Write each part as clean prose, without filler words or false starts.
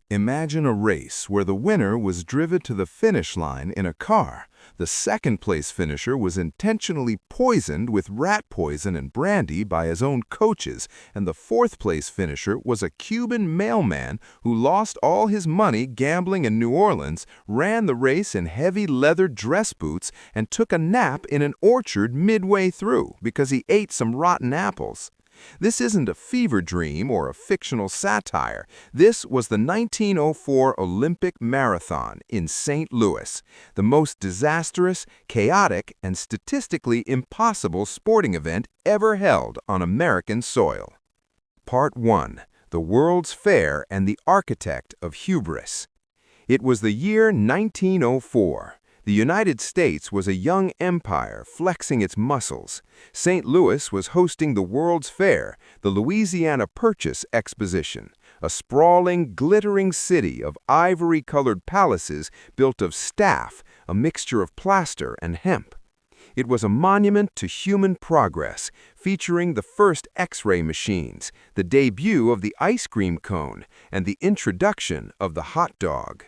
Imagine a race where the winner was driven to the finish line in a car. The second-place finisher was intentionally poisoned with rat poison and brandy by his own coaches, and the fourth-place finisher was a Cuban mailman who lost all his money gambling in New Orleans, ran the race in heavy leather dress boots, and took a nap in an orchard midway through because he ate some rotten apples. This isn't a fever dream or a fictional satire. This was the 1904 Olympic Marathon in St. Louis, the most disastrous, chaotic, and statistically impossible sporting event ever held on American soil. Part 1. The World's Fair and the Architect of Hubris. It was the year 1904. The United States was a young empire flexing its muscles. St. Louis was hosting the World's Fair, the Louisiana Purchase Exposition, a sprawling, glittering city of ivory-colored palaces built of staff, a mixture of plaster and hemp. It was a monument to human progress, featuring the first X-ray machines, the debut of the ice cream cone, and the introduction of the hot dog.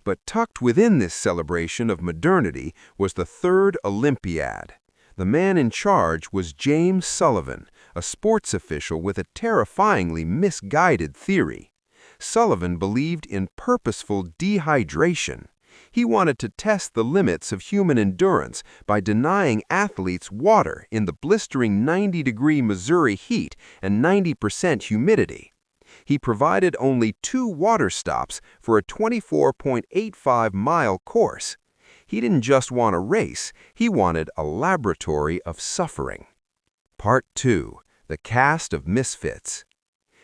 But tucked within this celebration of modernity was the third Olympiad. The man in charge was James Sullivan, a sports official with a terrifyingly misguided theory. Sullivan believed in purposeful dehydration. He wanted to test the limits of human endurance by denying athletes water in the blistering 90-degree Missouri heat and 90% humidity. He provided only 2 water stops for a 24.85-mile course. He didn't just want a race, he wanted a laboratory of suffering. Part 2. The Cast of Misfits.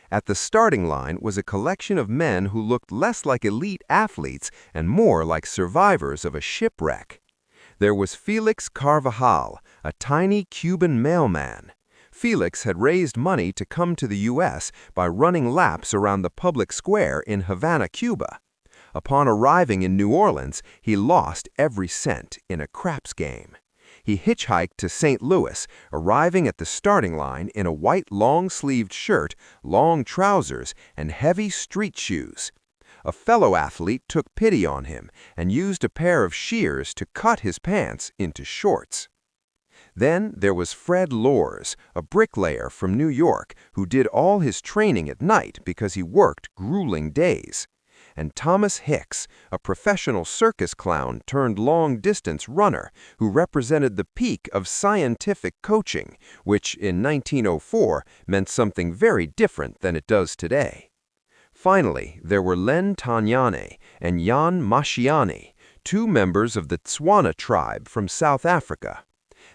At the starting line was a collection of men who looked less like elite athletes and more like survivors of a shipwreck. There was Felix Carvajal, a tiny Cuban mailman. Felix had raised money to come to the U.S. by running laps around the public square in Havana, Cuba. Upon arriving in New Orleans, he lost every cent in a craps game. He hitchhiked to St. Louis, arriving at the starting line in a white long-sleeved shirt, long trousers, and heavy street shoes. A fellow athlete took pity on him and used a pair of shears to cut his pants into shorts. Then there was Fred Lors, a bricklayer from New York who did all his training at night because he worked grueling days. And Thomas Hicks, a professional circus clown turned long-distance runner who represented the peak of scientific coaching, which in 1904 meant something very different than it does today. Finally, there were Len Tanyane and Jan Mashiani, 2 members of the Tswana tribe from South Africa.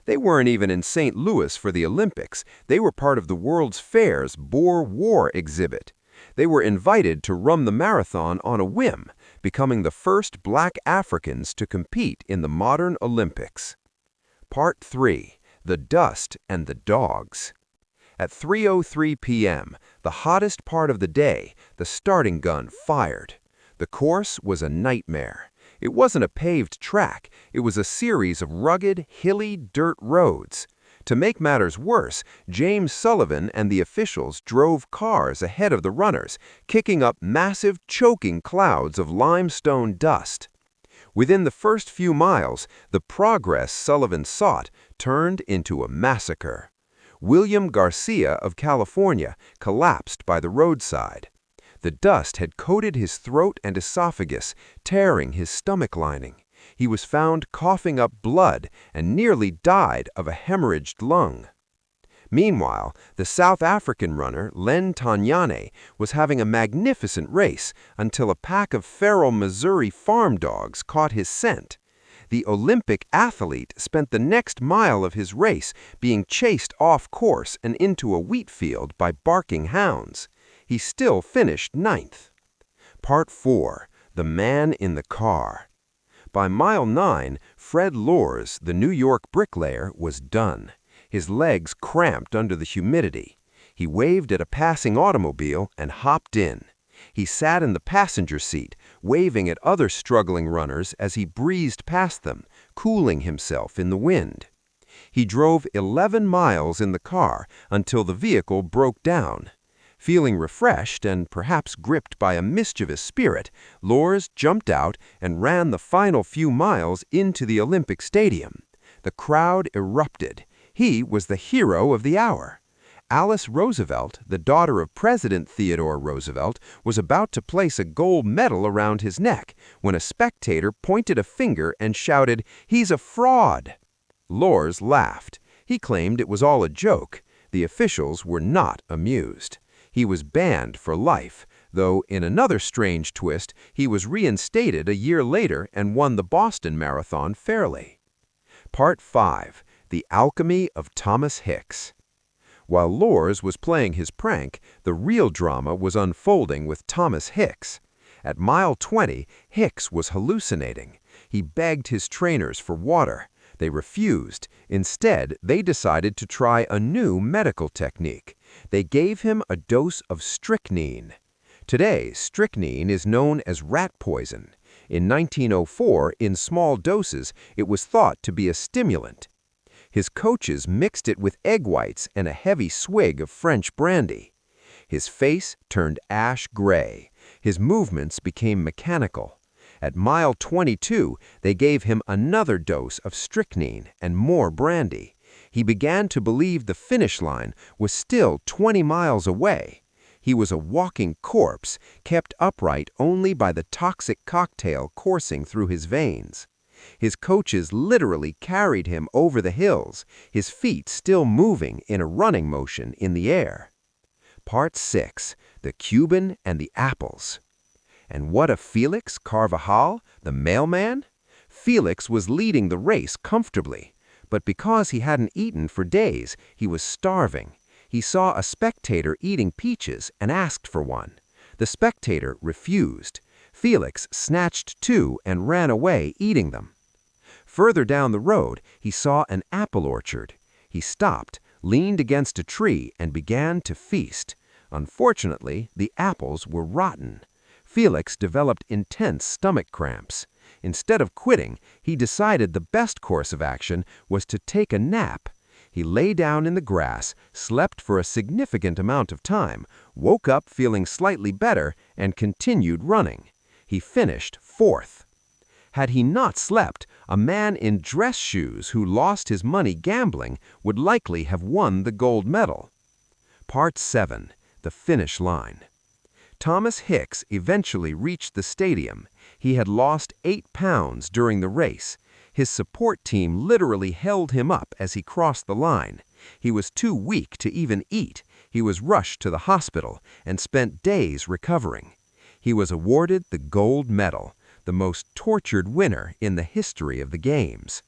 They weren't even in St. Louis for the Olympics. They were part of the World's Fair's Boer War exhibit. They were invited to run the marathon on a whim, becoming the first black Africans to compete in the modern Olympics. Part 3. The Dust and the Dogs. At 3:03 p.m., the hottest part of the day, the starting gun fired. The course was a nightmare. It wasn't a paved track, it was a series of rugged, hilly dirt roads. To make matters worse, James Sullivan and the officials drove cars ahead of the runners, kicking up massive, choking clouds of limestone dust. Within the first few miles, the progress Sullivan sought turned into a massacre. William Garcia of California collapsed by the roadside. The dust had coated his throat and esophagus, tearing his stomach lining. He was found coughing up blood and nearly died of a hemorrhaged lung. Meanwhile, the South African runner Len Tanyane was having a magnificent race until a pack of feral Missouri farm dogs caught his scent. The Olympic athlete spent the next mile of his race being chased off course and into a wheat field by barking hounds. He still finished 9th. Part 4. The Man in the Car. By mile 9, Fred Lors, the New York bricklayer, was done. His legs cramped under the humidity. He waved at a passing automobile and hopped in. He sat in the passenger seat, waving at other struggling runners as he breezed past them, cooling himself in the wind. He drove 11 miles in the car until the vehicle broke down. Feeling refreshed and perhaps gripped by a mischievous spirit, Lors jumped out and ran the final few miles into the Olympic Stadium. The crowd erupted. He was the hero of the hour. Alice Roosevelt, the daughter of President Theodore Roosevelt, was about to place a gold medal around his neck when a spectator pointed a finger and shouted, "He's a fraud!" Lors laughed. He claimed it was all a joke. The officials were not amused. He was banned for life, though in another strange twist, he was reinstated a year later and won the Boston Marathon fairly. Part 5. The Alchemy of Thomas Hicks. While Lors was playing his prank, the real drama was unfolding with Thomas Hicks. At mile 20, Hicks was hallucinating. He begged his trainers for water. They refused. Instead, they decided to try a new medical technique. They gave him a dose of strychnine. Today, strychnine is known as rat poison. In 1904, in small doses, it was thought to be a stimulant. His coaches mixed it with egg whites and a heavy swig of French brandy. His face turned ash gray. His movements became mechanical. At mile 22, they gave him another dose of strychnine and more brandy. He began to believe the finish line was still 20 miles away. He was a walking corpse, kept upright only by the toxic cocktail coursing through his veins. His coaches literally carried him over the hills, his feet still moving in a running motion in the air. Part 6. The Cuban and the Apples. And what of Felix Carvajal, the mailman? Felix was leading the race comfortably, but because he hadn't eaten for days, he was starving. He saw a spectator eating peaches and asked for one. The spectator refused. Felix snatched two and ran away eating them. Further down the road, he saw an apple orchard. He stopped, leaned against a tree, and began to feast. Unfortunately, the apples were rotten. Felix developed intense stomach cramps. Instead of quitting, he decided the best course of action was to take a nap. He lay down in the grass, slept for a significant amount of time, woke up feeling slightly better, and continued running. He finished 4th. Had he not slept, a man in dress shoes who lost his money gambling would likely have won the gold medal. Part 7. The Finish Line. Thomas Hicks eventually reached the stadium. He had lost 8 pounds during the race. His support team literally held him up as he crossed the line. He was too weak to even eat. He was rushed to the hospital and spent days recovering. He was awarded the gold medal, the most tortured winner in the history of the Games.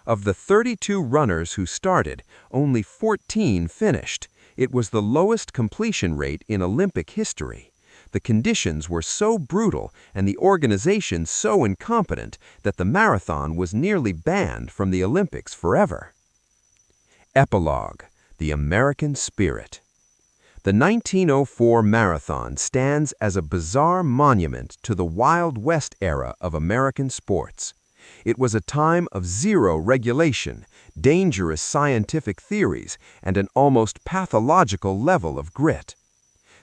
Of the 32 runners who started, only 14 finished. It was the lowest completion rate in Olympic history. The conditions were so brutal and the organization so incompetent that the marathon was nearly banned from the Olympics forever. Epilogue: The American Spirit. The 1904 marathon stands as a bizarre monument to the Wild West era of American sports. It was a time of zero regulation, dangerous scientific theories, and an almost pathological level of grit.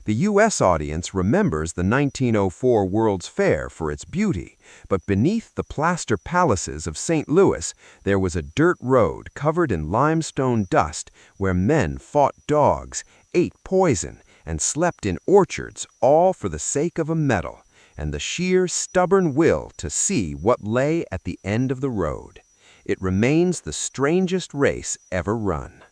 The U.S. audience remembers the 1904 World's Fair for its beauty, but beneath the plaster palaces of St. Louis, there was a dirt road covered in limestone dust where men fought dogs, ate poison, and slept in orchards, all for the sake of a medal and the sheer stubborn will to see what lay at the end of the road. It remains the strangest race ever run.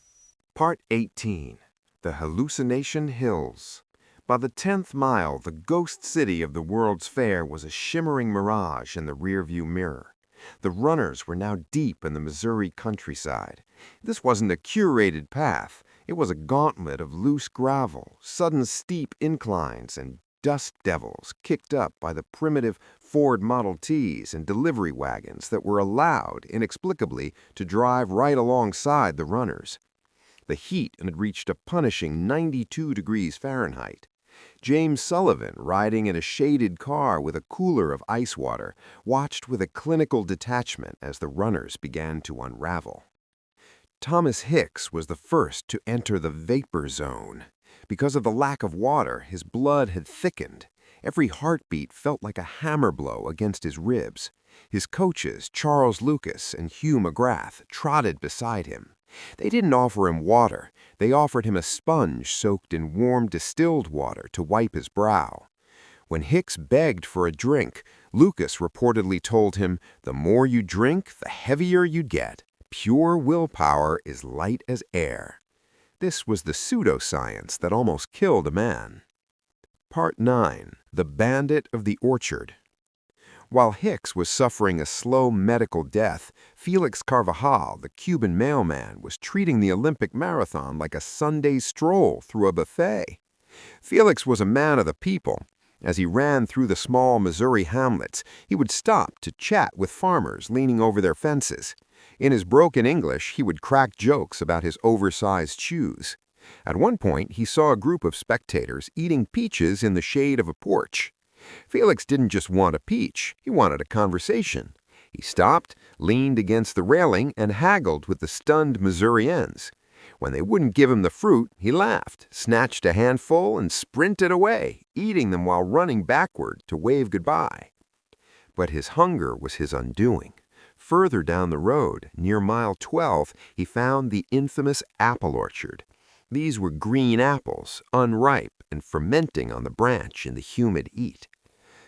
Part 18. The Hallucination Hills. By the 10th mile, the ghost city of the World's Fair was a shimmering mirage in the rearview mirror. The runners were now deep in the Missouri countryside. This wasn't a curated path. It was a gauntlet of loose gravel, sudden steep inclines, and dust devils kicked up by the primitive Ford Model Ts and delivery wagons that were allowed, inexplicably, to drive right alongside the runners. The heat had reached a punishing 92 degrees Fahrenheit. James Sullivan, riding in a shaded car with a cooler of ice water, watched with a clinical detachment as the runners began to unravel. Thomas Hicks was the first to enter the vapor zone. Because of the lack of water, his blood had thickened. Every heartbeat felt like a hammer blow against his ribs. His coaches, Charles Lucas and Hugh McGrath, trotted beside him. They didn't offer him water. They offered him a sponge soaked in warm distilled water to wipe his brow. When Hicks begged for a drink, Lucas reportedly told him, "The more you drink, the heavier you get. Pure willpower is light as air." This was the pseudoscience that almost killed a man. Part 9. The Bandit of the Orchard. While Hicks was suffering a slow medical death, Felix Carvajal, the Cuban mailman, was treating the Olympic marathon like a Sunday stroll through a buffet. Felix was a man of the people. As he ran through the small Missouri hamlets, he would stop to chat with farmers leaning over their fences. In his broken English, he would crack jokes about his oversized shoes. At one point, he saw a group of spectators eating peaches in the shade of a porch. Felix didn't just want a peach, he wanted a conversation. He stopped, leaned against the railing, and haggled with the stunned Missourians. When they wouldn't give him the fruit, he laughed, snatched a handful, and sprinted away, eating them while running backward to wave goodbye. But his hunger was his undoing. Further down the road, near mile 12, he found the infamous apple orchard. These were green apples, unripe and fermenting on the branch in the humid heat.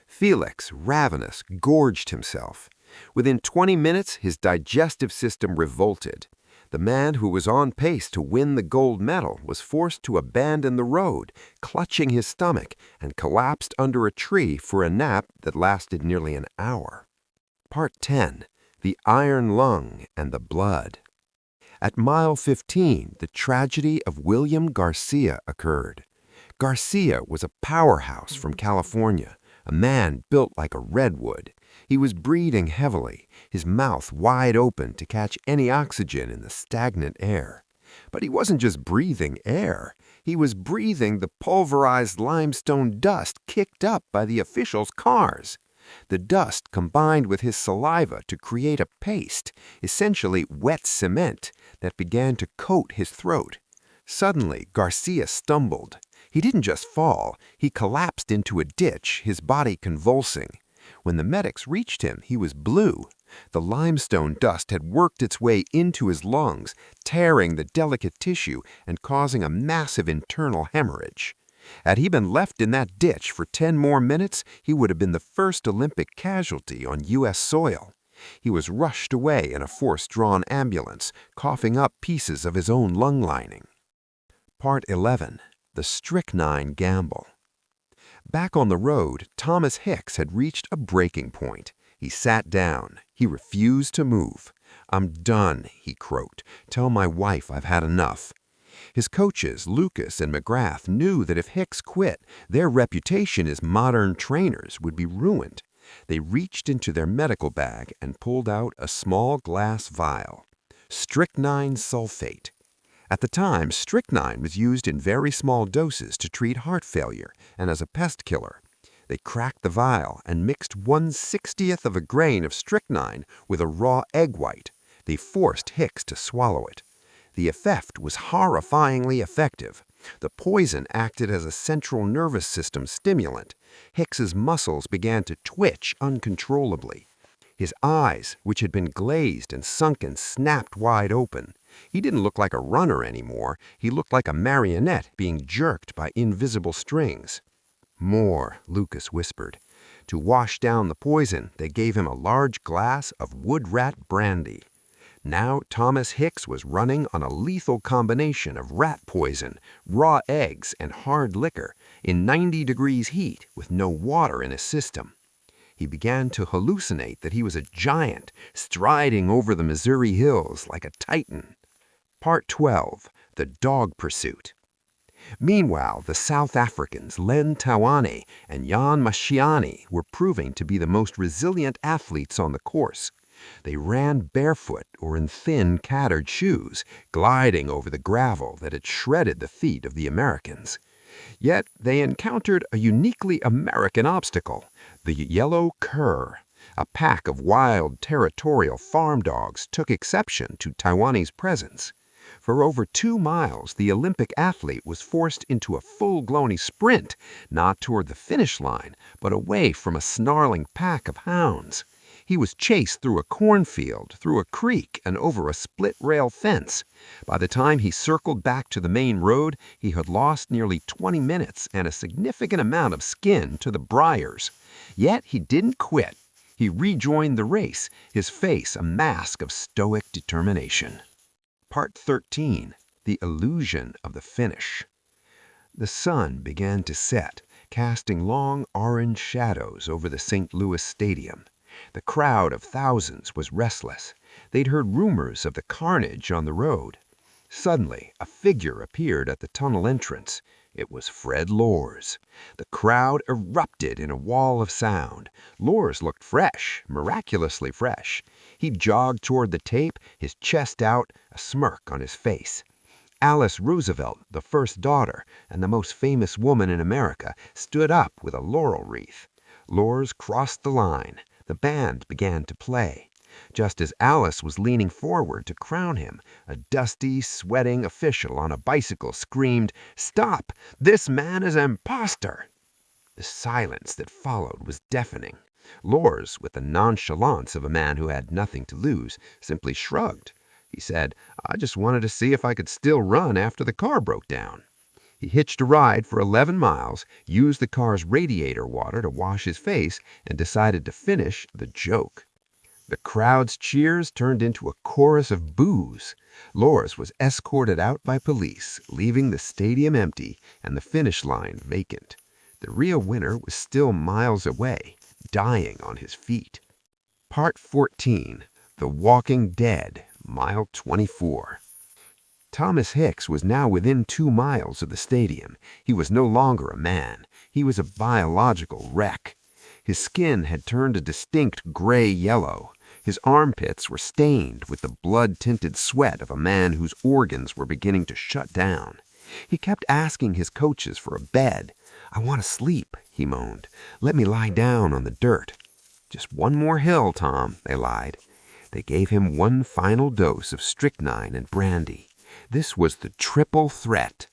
Felix, ravenous, gorged himself. Within 20 minutes, his digestive system revolted. The man who was on pace to win the gold medal was forced to abandon the road, clutching his stomach, and collapsed under a tree for a nap that lasted nearly an hour. Part 10. The Iron Lung and the Blood. At mile 15, the tragedy of William Garcia occurred. Garcia was a powerhouse from California, a man built like a redwood. He was breathing heavily, his mouth wide open to catch any oxygen in the stagnant air. But he wasn't just breathing air. He was breathing the pulverized limestone dust kicked up by the officials' cars. The dust combined with his saliva to create a paste, essentially wet cement, that began to coat his throat. Suddenly, Garcia stumbled. He didn't just fall, he collapsed into a ditch, his body convulsing. When the medics reached him, he was blue. The limestone dust had worked its way into his lungs, tearing the delicate tissue and causing a massive internal hemorrhage. Had he been left in that ditch for 10 more minutes, he would have been the first Olympic casualty on U.S. soil. He was rushed away in a force-drawn ambulance, coughing up pieces of his own lung lining. Part 11. The Strychnine Gamble. Back on the road, Thomas Hicks had reached a breaking point. He sat down. He refused to move. "I'm done," he croaked. "Tell my wife I've had enough." His coaches, Lucas and McGrath, knew that if Hicks quit, their reputation as modern trainers would be ruined. They reached into their medical bag and pulled out a small glass vial. Strychnine sulfate. At the time, strychnine was used in very small doses to treat heart failure and as a pest killer. They cracked the vial and mixed 1/60th of a grain of strychnine with a raw egg white. They forced Hicks to swallow it. The effect was horrifyingly effective. The poison acted as a central nervous system stimulant. Hicks's muscles began to twitch uncontrollably. His eyes, which had been glazed and sunken, snapped wide open. He didn't look like a runner anymore. He looked like a marionette being jerked by invisible strings. "More," Lucas whispered. To wash down the poison, they gave him a large glass of wood rat brandy. Now Thomas Hicks was running on a lethal combination of rat poison, raw eggs, and hard liquor in 90 degrees heat with no water in his system. He began to hallucinate that he was a giant striding over the Missouri hills like a titan. Part 12. The Dog Pursuit. Meanwhile, the South Africans Len Tawane and Jan Mashiane were proving to be the most resilient athletes on the course. They ran barefoot or in thin, tattered shoes, gliding over the gravel that had shredded the feet of the Americans. Yet they encountered a uniquely American obstacle, the yellow cur. A pack of wild, territorial farm dogs took exception to Tawane's presence. For over 2 miles, the Olympic athlete was forced into a full-blown sprint, not toward the finish line, but away from a snarling pack of hounds. He was chased through a cornfield, through a creek, and over a split-rail fence. By the time he circled back to the main road, he had lost nearly 20 minutes and a significant amount of skin to the briars. Yet he didn't quit. He rejoined the race, his face a mask of stoic determination. Part 13. The Illusion of the Finish. The sun began to set, casting long orange shadows over the St. Louis Stadium. The crowd of thousands was restless. They'd heard rumors of the carnage on the road. Suddenly, a figure appeared at the tunnel entrance. It was Fred Lors. The crowd erupted in a wall of sound. Lors looked fresh, miraculously fresh. He jogged toward the tape, his chest out, a smirk on his face. Alice Roosevelt, the first daughter and the most famous woman in America, stood up with a laurel wreath. Lors crossed the line. The band began to play. Just as Alice was leaning forward to crown him, a dusty, sweating official on a bicycle screamed, "Stop! This man is an impostor!" The silence that followed was deafening. Lors, with the nonchalance of a man who had nothing to lose, simply shrugged. He said, "I just wanted to see if I could still run after the car broke down." He hitched a ride for 11 miles, used the car's radiator water to wash his face, and decided to finish the joke. The crowd's cheers turned into a chorus of boos. Lors was escorted out by police, leaving the stadium empty and the finish line vacant. The real winner was still miles away, dying on his feet. Part 14. The Walking Dead, Mile 24. Thomas Hicks was now within 2 miles of the stadium. He was no longer a man. He was a biological wreck. His skin had turned a distinct gray yellow. His armpits were stained with the blood-tinted sweat of a man whose organs were beginning to shut down. He kept asking his coaches for a bed. "I want to sleep," he moaned. "Let me lie down on the dirt." "Just one more hill, Tom," they lied. They gave him one final dose of strychnine and brandy. This was the triple threat.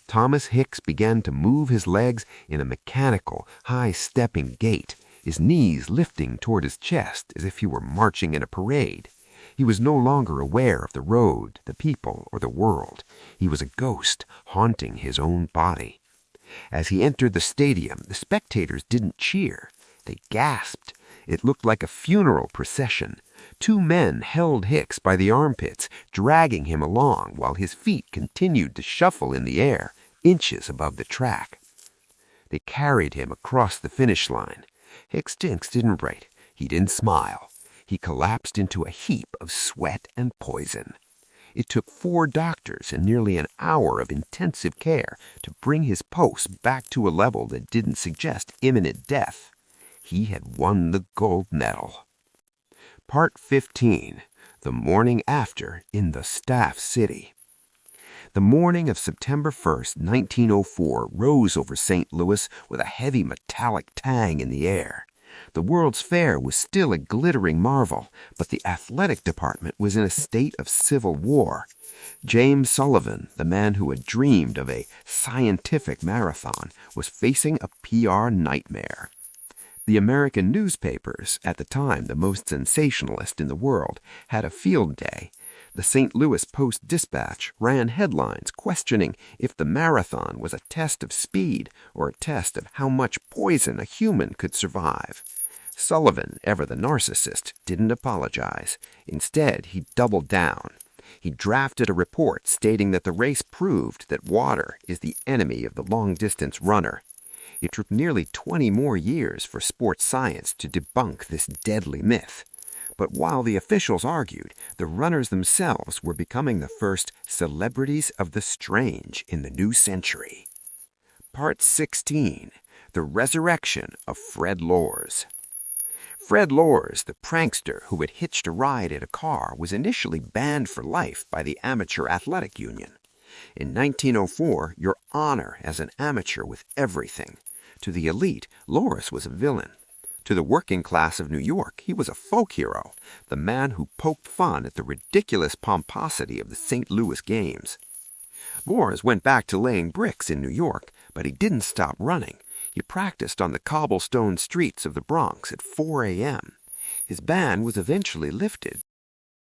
Thomas Hicks began to move his legs in a mechanical, high-stepping gait, his knees lifting toward his chest as if he were marching in a parade. He was no longer aware of the road, the people, or the world. He was a ghost haunting his own body. As he entered the stadium, the spectators didn't cheer. They gasped. It looked like a funeral procession. 2 men held Hicks by the armpits, dragging him along while his feet continued to shuffle in the air, inches above the track. They carried him across the finish line. Hicks didn't write. He didn't smile. He collapsed into a heap of sweat and poison. It took 4 doctors and nearly an hour of intensive care to bring his pulse back to a level that didn't suggest imminent death. He had won the gold medal. Part 15. The Morning After in the Staff City. The morning of September 1st, 1904, rose over St. Louis with a heavy metallic tang in the air. The World's Fair was still a glittering marvel, but the athletic department was in a state of civil war. James Sullivan, the man who had dreamed of a scientific marathon, was facing a PR nightmare. The American newspapers, at the time the most sensationalist in the world, had a field day. The St. Louis Post-Dispatch ran headlines questioning if the marathon was a test of speed or a test of how much poison a human could survive. Sullivan, ever the narcissist, didn't apologize. Instead, he doubled down. He drafted a report stating that the race proved that water is the enemy of the long-distance runner. It took nearly 20 more years for sports science to debunk this deadly myth. But while the officials argued, the runners themselves were becoming the first celebrities of the strange in the new century. Part 16. The Resurrection of Fred Lors. Fred Lors, the prankster who had hitched a ride in a car, was initially banned for life by the Amateur Athletic Union. In 1904, your honor as an amateur was everything. To the elite, Lors was a villain. To the working class of New York, he was a folk hero, the man who poked fun at the ridiculous pomposity of the St. Louis Games. Moores went back to laying bricks in New York, but he didn't stop running. He practiced on the cobblestone streets of the Bronx at 4 a.m. His ban was eventually lifted,